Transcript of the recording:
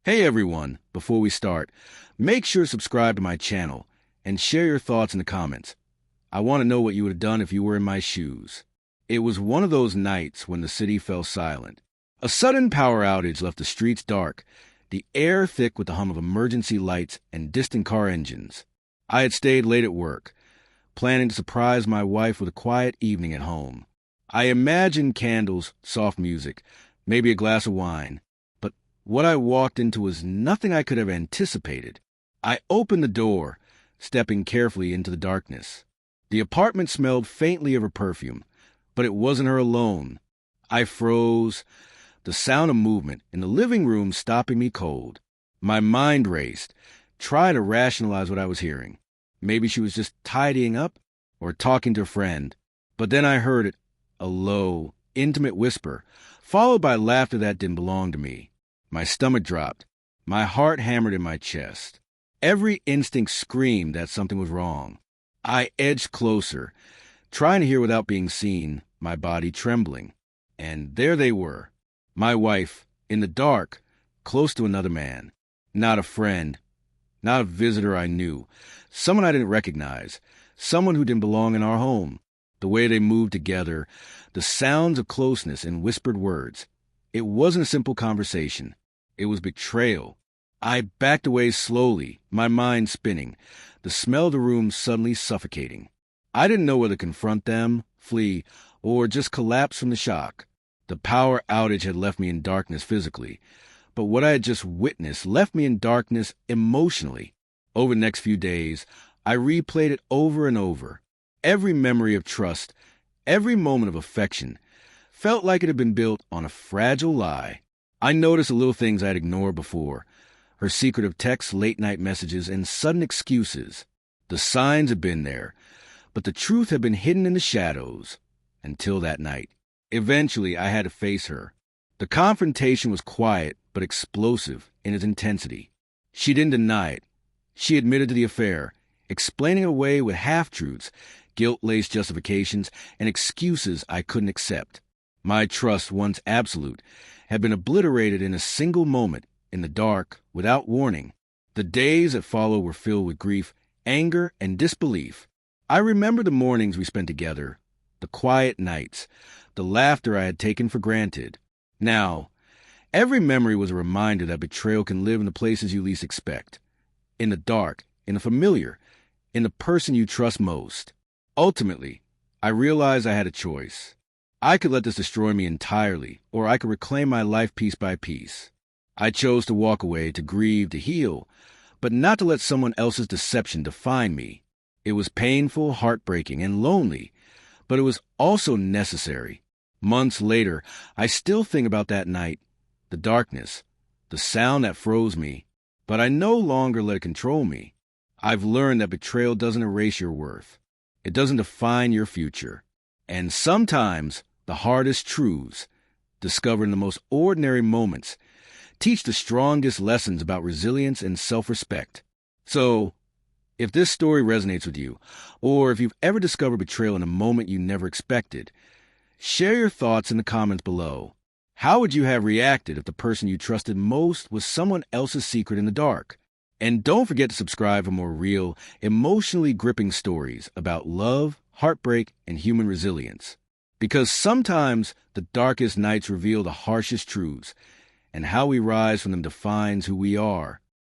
Hey everyone, before we start, make sure to subscribe to my channel and share your thoughts in the comments. I want to know what you would have done if you were in my shoes. It was one of those nights when the city fell silent. A sudden power outage left the streets dark, the air thick with the hum of emergency lights and distant car engines. I had stayed late at work, planning to surprise my wife with a quiet evening at home. I imagined candles, soft music, maybe a glass of wine. But what I walked into was nothing I could have anticipated. I opened the door, stepping carefully into the darkness. The apartment smelled faintly of her perfume, but it wasn't her alone. I froze, the sound of movement in the living room stopping me cold. My mind raced, trying to rationalize what I was hearing. Maybe she was just tidying up or talking to a friend. But then I heard it, a low, intimate whisper, followed by laughter that didn't belong to me. My stomach dropped. My heart hammered in my chest. Every instinct screamed that something was wrong. I edged closer, trying to hear without being seen, my body trembling. And there they were, my wife, in the dark, close to another man. Not a friend, not a visitor I knew, someone I didn't recognize, someone who didn't belong in our home. The way they moved together, the sounds of closeness and whispered words. It wasn't a simple conversation. It was betrayal. I backed away slowly, my mind spinning, the smell of the room suddenly suffocating. I didn't know whether to confront them, flee, or just collapse from the shock. The power outage had left me in darkness physically, but what I had just witnessed left me in darkness emotionally. Over the next few days, I replayed it over and over. Every memory of trust, every moment of affection, felt like it had been built on a fragile lie. I noticed the little things I'd ignored before. Her secretive texts, late-night messages, and sudden excuses. The signs had been there, but the truth had been hidden in the shadows. Until that night. Eventually, I had to face her. The confrontation was quiet, but explosive in its intensity. She didn't deny it. She admitted to the affair, explaining it away with half-truths, guilt-laced justifications, and excuses I couldn't accept. My trust, once absolute, had been obliterated in a single moment, in the dark, without warning. The days that followed were filled with grief, anger, and disbelief. I remember the mornings we spent together, the quiet nights, the laughter I had taken for granted. Now, every memory was a reminder that betrayal can live in the places you least expect. In the dark, in the familiar, in the person you trust most. Ultimately, I realized I had a choice. I could let this destroy me entirely, or I could reclaim my life piece by piece. I chose to walk away, to grieve, to heal, but not to let someone else's deception define me. It was painful, heartbreaking, and lonely, but it was also necessary. Months later, I still think about that night, the darkness, the sound that froze me, but I no longer let it control me. I've learned that betrayal doesn't erase your worth. It doesn't define your future. And sometimes the hardest truths, discovered in the most ordinary moments, teach the strongest lessons about resilience and self-respect. So, if this story resonates with you, or if you've ever discovered betrayal in a moment you never expected, share your thoughts in the comments below. How would you have reacted if the person you trusted most was someone else's secret in the dark? And don't forget to subscribe for more real, emotionally gripping stories about love, heartbreak, and human resilience. Because sometimes the darkest nights reveal the harshest truths, and how we rise from them defines who we are.